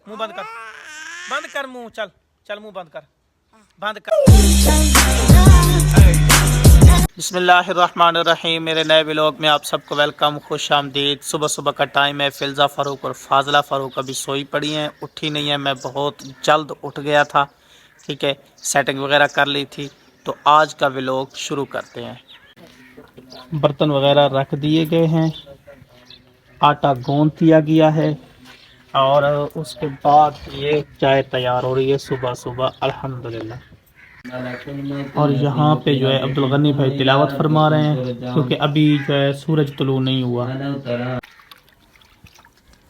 मुंह बंद कर मुंह, चल मुंह बंद कर। बिस्मिल्लाहिर्रहमानिर्रहीम। मेरे नए व्लॉग में आप सबको वेलकम, खुश आमदीद। सुबह सुबह का टाइम है। फिल्ज़ा फ़ारूक और फाज़ला फ़ारूक अभी सोई पड़ी हैं, उठी नहीं है। मैं बहुत जल्द उठ गया था, ठीक है, सेटिंग वगैरह कर ली थी। तो आज का व्लॉग शुरू करते हैं। बर्तन वगैरह रख दिए गए हैं, आटा गूंद दिया गया है और उसके बाद ये चाय तैयार हो रही है सुबह सुबह, अल्हम्दुलिल्लाह। और यहाँ पे जो है अब्दुल गनी भाई तिलावत फरमा रहे हैं, क्योंकि अभी जो है सूरज तुलू नहीं हुआ।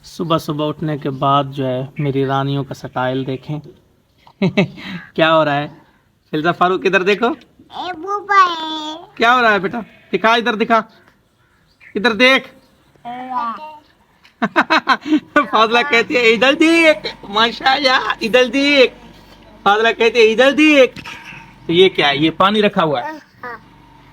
सुबह सुबह उठने के बाद जो है मेरी रानियों का स्टाइल देखें। क्या हो रहा है फिल्ज़ा फ़ारूक, इधर देखो क्या हो रहा है बेटा, दिखा, इधर दिखा, इधर देख। फाज़ला कहती है इधर देख, माशाल्लाह इधर देख। फाज़ला कहती है इधर देख। तो ये क्या है, ये पानी रखा हुआ है।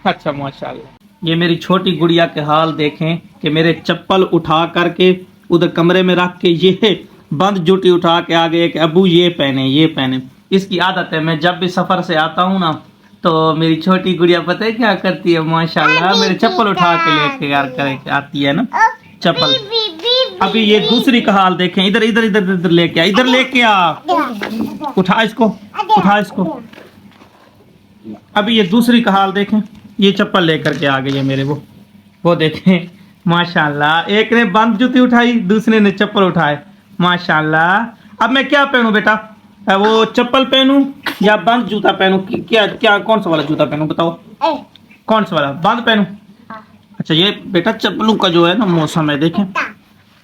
अच्छा माशाल्लाह। ये मेरी छोटी गुड़िया के हाल देखें कि मेरे चप्पल उठा करके उधर कमरे में रख के ये बंद जूती उठा के आ गए कि अबू ये पहने ये पहने। इसकी आदत है, मैं जब भी सफ़र से आता हूँ ना तो मेरी छोटी गुड़िया पता है क्या करती है, माशाल्लाह मेरे चप्पल उठा के लेके आती है ना चप्पल। अभी ये दूसरी का हाल देखें, इधर इधर इधर इधर लेके आ, इधर लेके आ, उठा इसको, उठा इसको। अभी ये दूसरी का हाल देखें, ये चप्पल लेकर के आ गई है मेरे, वो देखें माशाल्लाह। एक ने बंद जूती उठाई, दूसरे ने चप्पल उठाए, माशाल्लाह। अब मैं क्या पहनूं बेटा, वो चप्पल पहनूं या बंद जूता पहनूं, क्या क्या कौन सा वाला जूता पहनूं बताओ, कौन सा वाला, बंद पहनूं? अच्छा ये बेटा चप्पलों का जो है ना मौसम है, देखें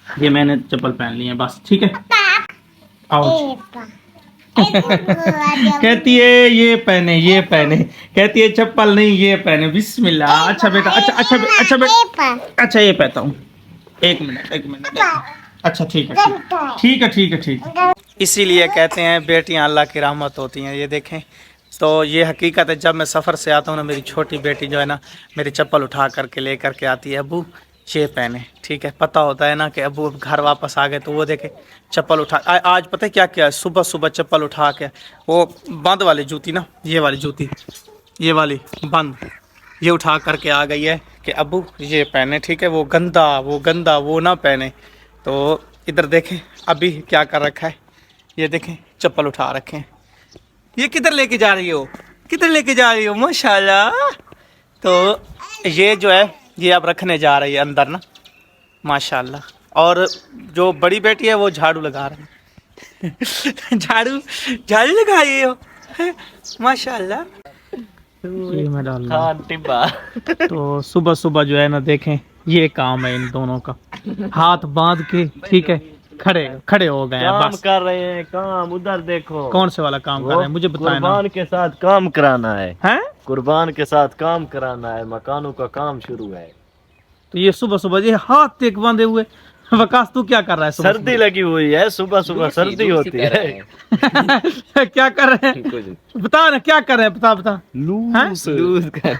ये मैंने चप्पल पहन ली है बस, ठीक है। आओ। कहती है ये पहने ये पहने, कहती है चप्पल नहीं ये पहने, बिस्मिल्लाह। अच्छा बेटा, अच्छा बेटा, अच्छा ये पहनता हूँ, एक मिनट। अच्छा ठीक है। इसीलिए कहते हैं बेटियां अल्लाह की रहमत होती हैं। ये देखें, तो ये हकीकत है। जब मैं सफ़र से आता हूँ ना, मेरी छोटी बेटी जो है ना मेरी चप्पल उठा करके ले करके आती है, अबू ये पहने, ठीक है। पता होता है ना कि अबू घर वापस आ गए, तो वो देखे चप्पल उठा। आज पता है क्या किया, सुबह सुबह चप्पल उठा के वो बंद वाली जूती ना, ये वाली जूती, ये वाली बंद, ये उठा करके आ गई है कि अबू ये पहने, ठीक है। वो गंदा वो ना पहने। तो इधर देखें अभी क्या कर रखा है, ये देखें चप्पल उठा रखे हैं। ये किधर लेके जा रही हो, माशाल्लाह। तो ये जो है ये अब रखने जा रही है अंदर ना, माशाल्लाह। और जो बड़ी बेटी है वो झाड़ू लगा रही है। झाड़ू लगा रही हो, माशाल्लाह। ये मैं डाल तो सुबह सुबह जो है ना देखें ये काम है इन दोनों का, हाथ बांध के, ठीक है, खड़े हो गए हैं, काम बस कर रहे हैं। काम उधर देखो, कौन से वाला काम कर रहे हैं मुझे बताएं ना। कुर्बान के साथ काम कराना है, हैं? कुर्बान के साथ काम कराना है, मकानों का काम शुरू है। तो ये सुबह सुबह ये हाथ एक बांधे हुए, वकास तू क्या कर रहा है सुबह सर्दी लगी हुई है, सुबह सुबह सर्दी होती है। सुबह? क्या कर रहे हैं बता ना, क्या कर रहे हैं बता। लूज कर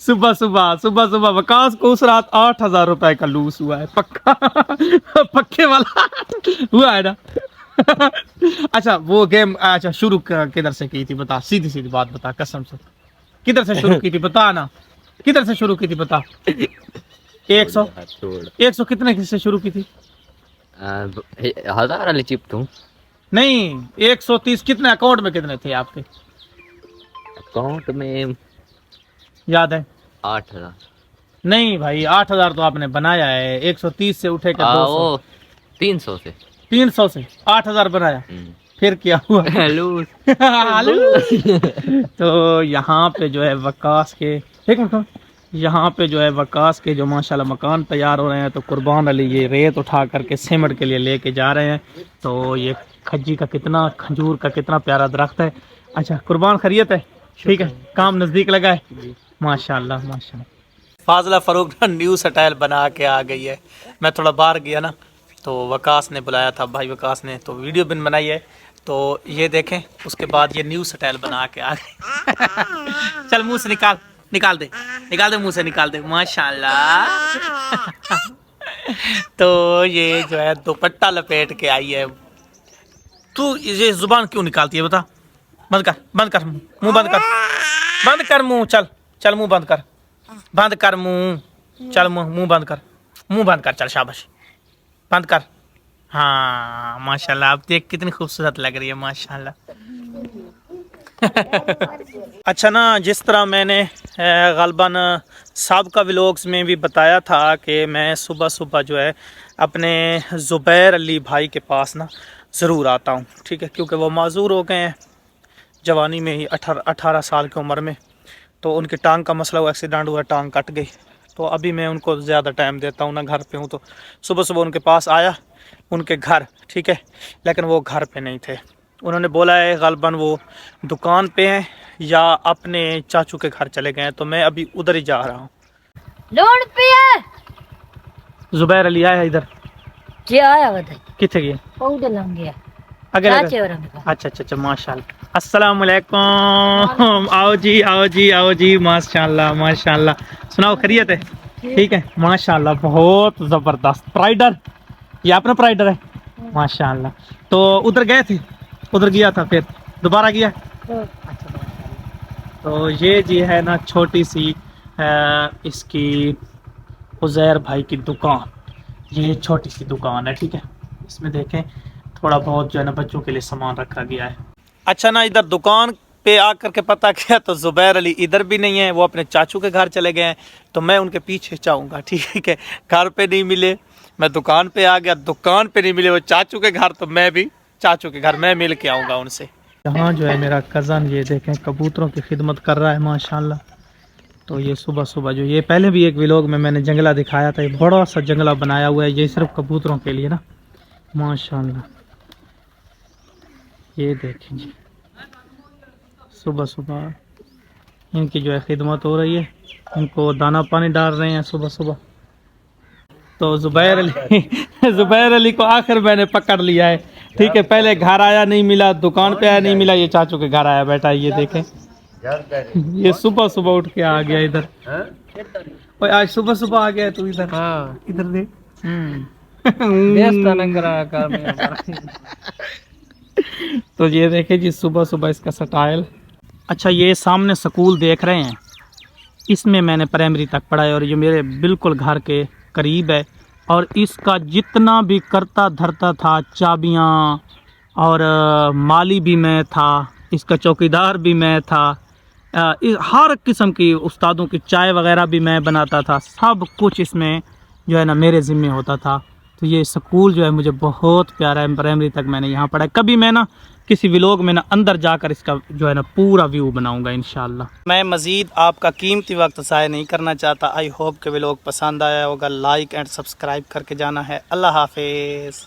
सुबह सुबह वकास को उस रात 8,000 रुपए का लूस हुआ है, पक्का पक्के वाला हुआ है ना। अच्छा वो गेम, अच्छा शुरू किधर से की थी बता, सीधी बात बता, कसम से किधर से शुरू की थी बता ना, किधर से शुरू की थी बता। 100 कितने से शुरू की थी? 1000 वाली चिप तू नहीं, 130 कितने अकाउंट में कितने थे आपके अकाउंट में? याद है? 8000 नहीं भाई, 8,000 तो आपने बनाया है, 130 से उठे के 200, 300 से 8,000 बनाया, फिर क्या हुआ? तो यहाँ पे जो है वकास के, एक मिनट, यहाँ पे जो है वकास के जो माशाल्लाह मकान तैयार हो रहे हैं। तो कुर्बान अली ये रेत उठा करके सीमेंट के लिए लेके जा रहे हैं। तो ये खजूर का कितना प्यारा दरख्त है। अच्छा कुर्बान खैरियत है, ठीक है, काम नज़दीक लगा है, माशाल्लाह माशाल्लाह। फाज़ला फ़ारूक न्यू स्टाइल बना के आ गई है। मैं थोड़ा बाहर गया ना तो वकास ने बुलाया था, भाई वकास ने, तो वीडियो भी बनाई है। तो ये देखें, उसके बाद ये न्यू स्टाइल बना के आ गई। चल मुंह से निकाल दे मुंह से निकाल दे, माशाल्लाह। تو یہ جو ہے دوپٹہ لپیٹ کے آئی ہے. تو یہ زبان کیوں نکالتی ہے بتا؟ بند کر منہ بند کر منہ. چل منہ بند کر منہ. چل منہ بند کر چل شاباش بند کر. ہاں ماشاءاللہ آپ دیکھ کتنی خوبصورت لگ رہی ہے ماشاءاللہ. اچھا نا، جس طرح میں نے غالباً سابقہ ولاگس میں بھی بتایا تھا کہ میں صبح صبح جو ہے اپنے زبیر علی بھائی کے پاس نا ضرور آتا ہوں، ٹھیک ہے، کیونکہ وہ معذور ہو گئے ہیں جوانی میں ہی 18 سال کی عمر میں. تو ان کی ٹانگ کا مسئلہ ہوا، ایکسیڈنٹ ہوا، ٹانگ کٹ گئی. تو ابھی میں ان کو زیادہ ٹائم دیتا ہوں، نہ گھر پہ ہوں. تو صبح صبح ان کے پاس آیا، ان کے گھر، ٹھیک ہے، لیکن وہ گھر پہ نہیں تھے. انہوں نے بولا ہے غالباً وہ دکان پہ ہیں یا اپنے چاچو کے گھر چلے گئے ہیں. تو میں ابھی ادھر ہی جا رہا ہوں. لوڑ پہ زبیر علی آیا ادھر؟ جی آیا ودائی کتنے گئے؟ پودے لنگ گیا اگر چاچے اور ہمیں اچھا ماشاء اللہ. السلام علیکم. آؤ جی ماشاء اللہ. سناؤ خیریت ہے؟ ٹھیک ہے ماشاء اللہ. بہت زبردست. پرائڈر یہ اپنا پرائڈر ہے ماشاء اللہ. تو ادھر گئے تھے؟ ادھر گیا تھا پھر دوبارہ گیا؟ تو یہ جی ہے نا چھوٹی سی اس کی عزیر بھائی کی دکان. یہ چھوٹی سی دکان ہے، ٹھیک ہے. اس میں دیکھیں تھوڑا بہت جو ہے نا بچوں کے لیے سامان رکھا گیا ہے. اچھا نا، ادھر دکان پہ آ کر کے پتہ کیا تو زبیر علی ادھر بھی نہیں ہے، وہ اپنے چاچو کے گھر چلے گئے ہیں. تو میں ان کے پیچھے جاؤں گا، ٹھیک ہے. گھر پہ نہیں ملے، میں دکان پہ آ گیا، دکان پہ نہیں ملے وہ چاچو کے گھر، تو میں بھی چاچو کے گھر میں مل کے آؤں گا ان سے. یہاں جو ہے میرا کزن یہ دیکھیں کبوتروں کی خدمت کر رہا ہے ماشاءاللہ. تو یہ صبح صبح جو یہ پہلے بھی ایک ولاگ میں نے جنگلہ دکھایا تھا، یہ بڑا سا جنگلہ بنایا ہوا ہے یہ صرف کبوتروں کے لیے نا ماشاءاللہ. یہ دیکھیں جی صبح صبح ان کی جو ہے خدمت ہو رہی ہے، ان کو دانہ پانی ڈال رہے ہیں صبح صبح. تو زبیر علی کو آخر میں نے پکڑ لیا ہے، ٹھیک ہے. پہلے گھر آیا نہیں ملا، دکان پہ آیا نہیں ملا، یہ چاچو کے گھر آیا بیٹھا. یہ دیکھیں یہ صبح صبح اٹھ کے آ گیا ادھر. اوے آج صبح صبح آ گیا تو ادھر. ادھر دیکھ تو یہ دیکھیں جی صبح صبح اس کا سٹائل. اچھا یہ سامنے سکول دیکھ رہے ہیں، اس میں نے پرائمری تک پڑھا ہے اور یہ میرے بالکل گھر کے قریب ہے. اور اس کا جتنا بھی کرتا دھرتا تھا، چابیاں اور مالی بھی میں تھا، اس کا چوکیدار بھی میں تھا، ہر قسم کی استادوں کی چائے وغیرہ بھی میں بناتا تھا، سب کچھ اس میں جو ہے نا میرے ذمہ ہوتا تھا. تو یہ سکول جو ہے مجھے بہت پیارا ہے، پرائمری تک میں نے یہاں پڑھا ہے. کبھی میں نا کسی ولاگ میں نا اندر جا کر اس کا جو ہے نا پورا ویو بناؤں گا انشاءاللہ. میں مزید آپ کا قیمتی وقت ضائع نہیں کرنا چاہتا. آئی ہوپ کہ ولاگ پسند آیا ہوگا. لائک اینڈ سبسکرائب کر کے جانا ہے. اللہ حافظ.